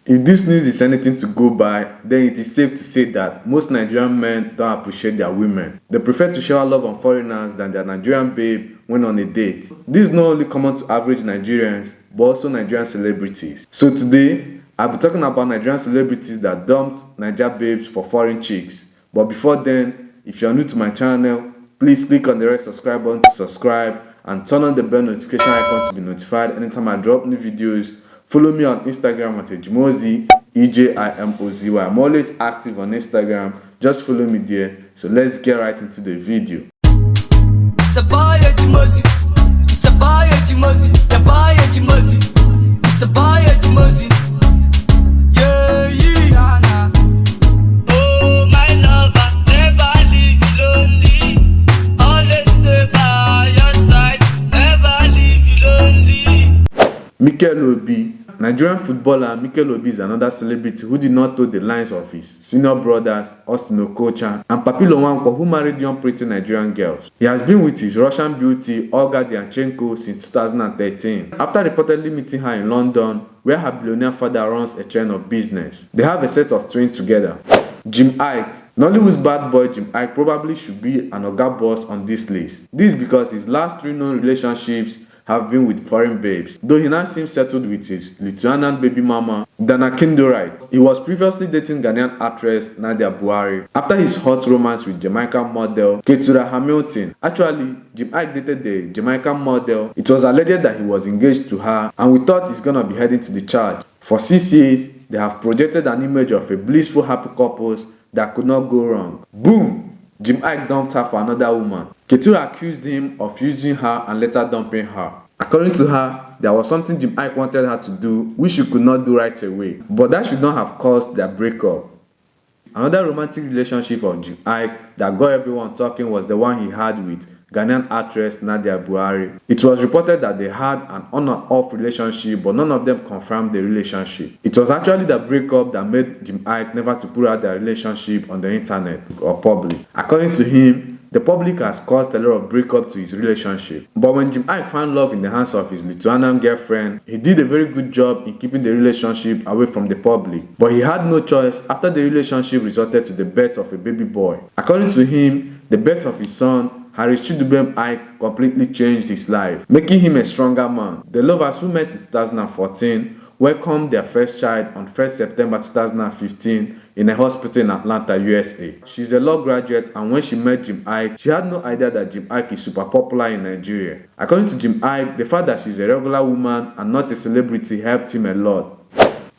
If this news is anything to go by, then it is safe to say that most Nigerian men don't appreciate their women. They prefer to shower love on foreigners than their Nigerian babe when on a date. This is not only common to average Nigerians, but also Nigerian celebrities. So today, I'll be talking about Nigerian celebrities that dumped Niger babes for foreign chicks. But before then, if you're new to my channel, please click on the red subscribe button to subscribe and turn on the bell notification icon to be notified anytime I drop new videos. Follow me on Instagram at Ejimozi, EJIMOZY. I'm always active on Instagram. Just follow me there. So let's get right into the video. It's a boy Ejimozi. It's a boy Ejimozi. The boy Ejimozi. It's a boy Ejimozi. Yeah, yeah. Oh, my lover, never leave you lonely. Always stay by your side. Never leave you lonely. Mikel Obi. Nigerian footballer Mikel Obi is another celebrity who did not toe the lines of his senior brothers Austin Okocha and Papi Lowanko, who married young pretty Nigerian girls. He has been with his Russian beauty Olga Dianchenko since 2013, after reportedly meeting her in London, where her billionaire father runs a chain of business. They have a set of twins together. Jim Ike. Nollywood's bad boy Jim Ike probably should be an Oga boss on this list. This is because his last 3 known relationships have been with foreign babes, though he now seems settled with his Lithuanian baby mama, Dana Kindorite. He was previously dating Ghanaian actress Nadia Buhari after his hot romance with Jamaican model Keturah Hamilton. Actually, Jim Ike dated the Jamaican model. It was alleged that he was engaged to her, and we thought he's gonna be heading to the charge. For 6 years, they have projected an image of a blissful happy couples that could not go wrong. Boom! Jim Ike dumped her for another woman. Keturah accused him of using her and later dumping her. According to her, there was something Jim Ike wanted her to do which she could not do right away, but that should not have caused their breakup. Another romantic relationship of Jim Ike that got everyone talking was the one he had with Ghanaian actress Nadia Buhari. It was reported that they had an on and off relationship, but none of them confirmed the relationship. It was actually the breakup that made Jim Ike never to put out their relationship on the internet or public. According to him, the public has caused a lot of breakup to his relationship. But when Jim Ike found love in the hands of his Lithuanian girlfriend, he did a very good job in keeping the relationship away from the public. But he had no choice after the relationship resulted to the birth of a baby boy. According to him, the birth of his son, Harris Chidubem Ike, completely changed his life, making him a stronger man. The lovers, who met in 2014, welcomed their first child on 1st September 2015 in a hospital in Atlanta, USA. She's a law graduate, and when she met Jim Ike, she had no idea that Jim Ike is super popular in Nigeria. According to Jim Ike, the fact that she's a regular woman and not a celebrity helped him a lot.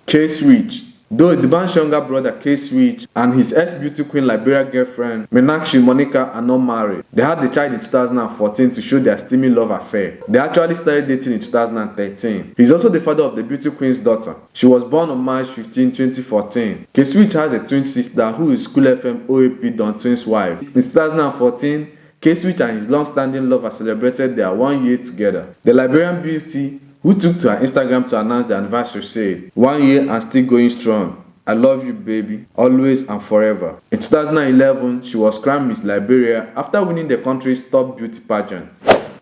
K-Switch. Though the band's younger brother K-Switch and his ex-beauty queen Liberia girlfriend Meenakshi Monica are not married. They had the child in 2014 to show their steamy love affair. They actually started dating in 2013. He's also the father of the beauty queen's daughter. She was born on March 15, 2014. K-Switch has a twin sister who is School FM OAP Don Twins' wife. In 2014, K-Switch and his long-standing lover celebrated their 1 year together. The Liberian beauty, who took to her Instagram to announce the anniversary, said, "1 year and still going strong. I love you, baby, always and forever." In 2011, she was crowned Miss Liberia after winning the country's top beauty pageant.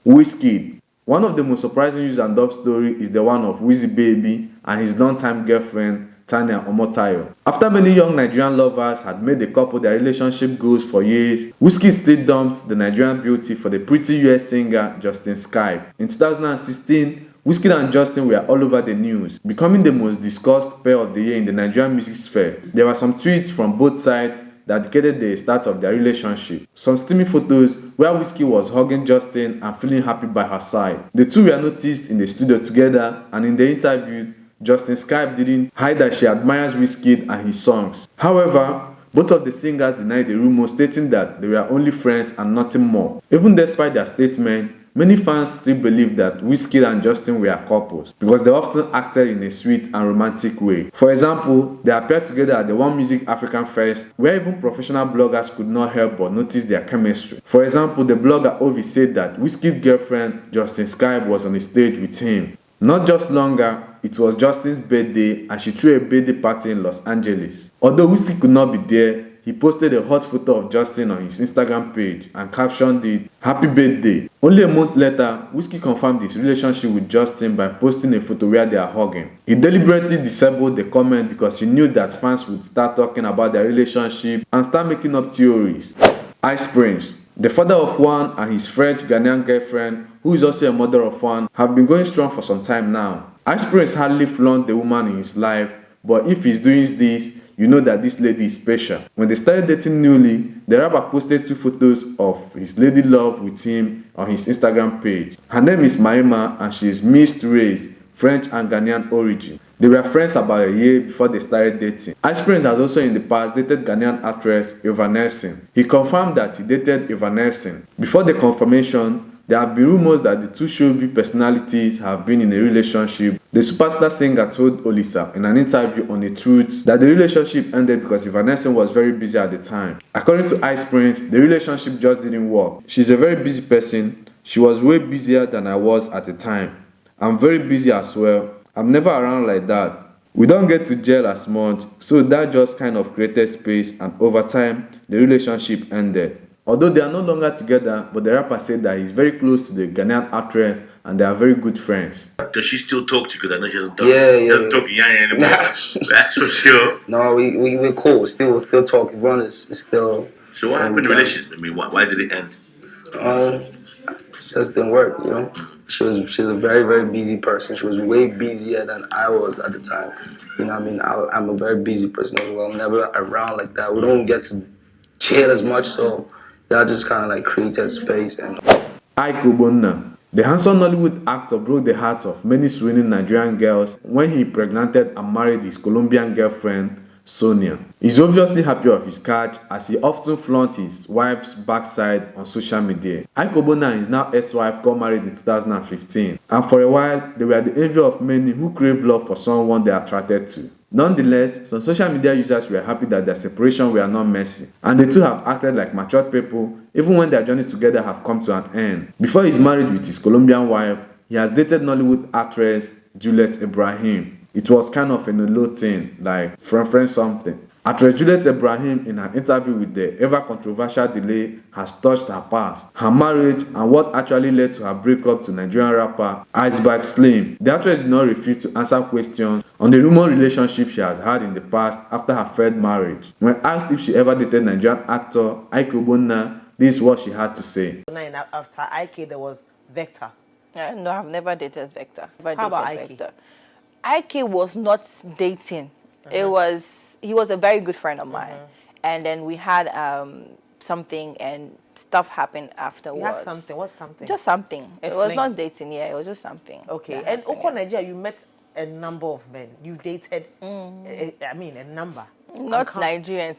Wizkid. One of the most surprising news and dump story is the one of Wizzy Baby and his longtime girlfriend Tanya Omotayo. After many young Nigerian lovers had made the couple their relationship goals for years, Wizkid still dumped the Nigerian beauty for the pretty US singer Justin Skype. In 2016, Wizkid and Justin were all over the news, becoming the most discussed pair of the year in the Nigerian music sphere. There were some tweets from both sides that indicated the start of their relationship. Some steamy photos where Wizkid was hugging Justin and feeling happy by her side. The two were noticed in the studio together, and in the interview, Justin Skype didn't hide that she admires Wizkid and his songs. However, both of the singers denied the rumor, stating that they were only friends and nothing more. Even despite their statement, many fans still believe that Wizkid and Justin were couples because they often acted in a sweet and romantic way. For example, they appeared together at the One Music African Fest, where even professional bloggers could not help but notice their chemistry. For example, the blogger Ovi said that Wizkid's girlfriend Justin Skype was on the stage with him. Not just longer, it was Justin's birthday and she threw a birthday party in Los Angeles. Although Wizkid could not be there, he posted a hot photo of Justin on his Instagram page and captioned it, "Happy birthday." Only a month later, Whiskey confirmed his relationship with Justin by posting a photo where they are hugging. He deliberately disabled the comment because he knew that fans would start talking about their relationship and start making up theories. Ice Prince, the father of one and his French Ghanaian girlfriend, who is also a mother of one, have been going strong for some time now. Ice Prince hardly flaunt the woman in his life, but if he's doing this, you know that this lady is special. When they started dating newly, the rapper posted 2 photos of his lady love with him on his Instagram page. Her name is Maima and she is mixed race, French and Ghanaian origin. They were friends about a year before they started dating. Ice Prince has also in the past dated Ghanaian actress Eva Nelson. He confirmed that he dated Eva Nelson. Before the confirmation, there have been rumors that the two showbiz personalities have been in a relationship. The superstar singer told Olisa in an interview on The Truth that the relationship ended because Eva Nelson was very busy at the time. According to Ice Prince, the relationship just didn't work. She's a very busy person. She was way busier than I was at the time. I'm very busy as well. I'm never around like that. We don't get to gel as much, so that just kind of created space, and over time, the relationship ended. Although they are no longer together, but the rapper said that he's very close to the Ghanaian actress and they are very good friends. Does she still talk to you? Because I know she doesn't talk, Yeah. doesn't talk Yang anymore. That's for sure. No, we're cool. Still talking. Everyone is still. So what happened in the relationship? I mean, why did it end? It just didn't work. You know, she's a very very busy person. She was way busier than I was at the time. You know, what I mean, I'm a very busy person as well. I'm never around like that. We don't get to chill as much, so that just kind of like created space. And Ike Ogbonna, the handsome Nollywood actor, broke the hearts of many swooning Nigerian girls when he impregnated and married his Colombian girlfriend, Sonia. He's obviously happy of his catch as he often flaunts his wife's backside on social media. Ike Ogbonna and his now ex-wife got married in 2015, and for a while, they were the envy of many who crave love for someone they are attracted to. Nonetheless, some social media users were happy that their separation were not messy, and the two have acted like matured people even when their journey together have come to an end. Before he's married with his Colombian wife, he has dated Nollywood actress Juliet Ibrahim. It was kind of in a low thing, like friend something. Actress Juliet Ibrahim, in her interview with the ever controversial Delay, has touched her past, her marriage, and what actually led to her breakup to Nigerian rapper Iceberg Slim. The actress did not refuse to answer questions on the rumored relationship she has had in the past after her third marriage. When asked if she ever dated Nigerian actor Ike Ogbonna, this is what she had to say. After Ike, there was Vector. No, I've never dated Vector. How about Ike? Ike was not dating. He was a very good friend of mine, and then we had something and stuff happened afterwards. You had something. What's something? Just something. A It was fling. not dating. Yeah, it was just something. Okay. And Oko Nigeria, you met a number of men. You dated. I mean, a number. Not Nigerians.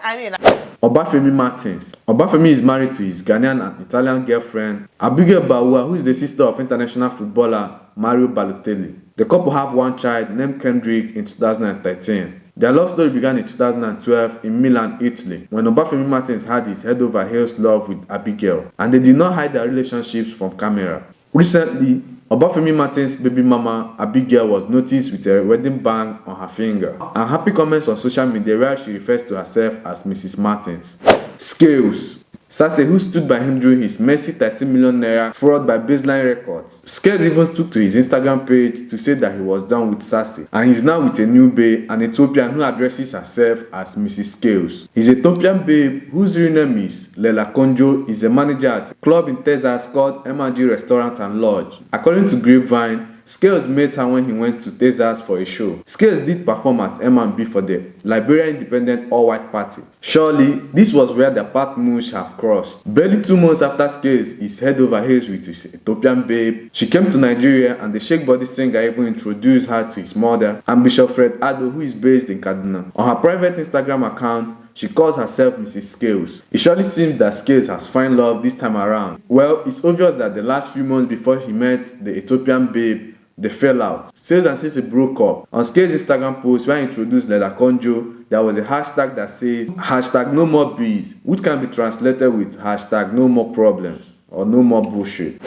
I mean. Obafemi Martins. Obafemi is married to his Ghanaian and Italian girlfriend, Abigail Bawua, who is the sister of international footballer Mario Balotelli. The couple have one child named Kendrick in 2013. Their love story began in 2012 in Milan, Italy, when Obafemi Martins had his head over heels love with Abigail, and they did not hide their relationships from camera. Recently, Obafemi Martins' baby mama, Abigail, was noticed with a wedding band on her finger, and happy comments on social media where she refers to herself as Mrs. Martins. Scales. Sase, who stood by him during his messy 13 million naira fraud by Baseline Records. Scales even took to his Instagram page to say that he was done with Sase, and he's now with a new babe, an Ethiopian who addresses herself as Mrs. Scales. His Ethiopian babe, whose real name is Lela Konjo, is a manager at a club in Texas called M&G Restaurant and Lodge. According to Grapevine, Scales met her when he went to Texas for a show. Scales did perform at M&B for the Liberian Independent All-White Party. Surely, this was where their path moves have crossed. Barely 2 months after Scales is head over heels with his Ethiopian babe, she came to Nigeria and the Shake Body singer even introduced her to his mother and Bishop Fred Ado, who is based in Kaduna. On her private Instagram account, she calls herself Mrs. Scales. It surely seems that Scales has found love this time around. Well, it's obvious that the last few months before he met the Ethiopian babe, they fell out. Scales and Sissy broke up. On Scales' Instagram post where he introduced Lela Konjo, there was a hashtag that says hashtag no more bees, which can be translated with hashtag no more problems or no more bullshit.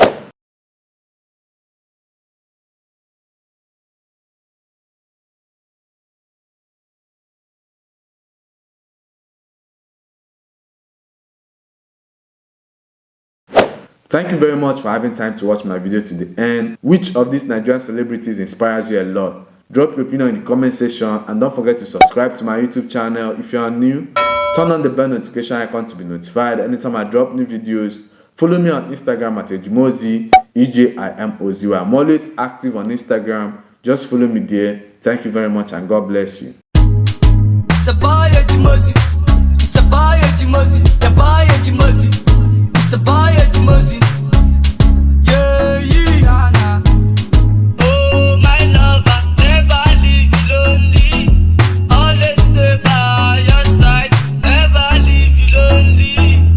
Thank you very much for having time to watch my video to the end. Which of these Nigerian celebrities inspires you a lot? Drop your opinion in the comment section and don't forget to subscribe to my YouTube channel if you are new. Turn on the bell notification icon to be notified anytime I drop new videos. Follow me on Instagram at Ejimozi, EJIMOZY. I'm always active on Instagram. Just follow me there. Thank you very much and God bless you. It's a boy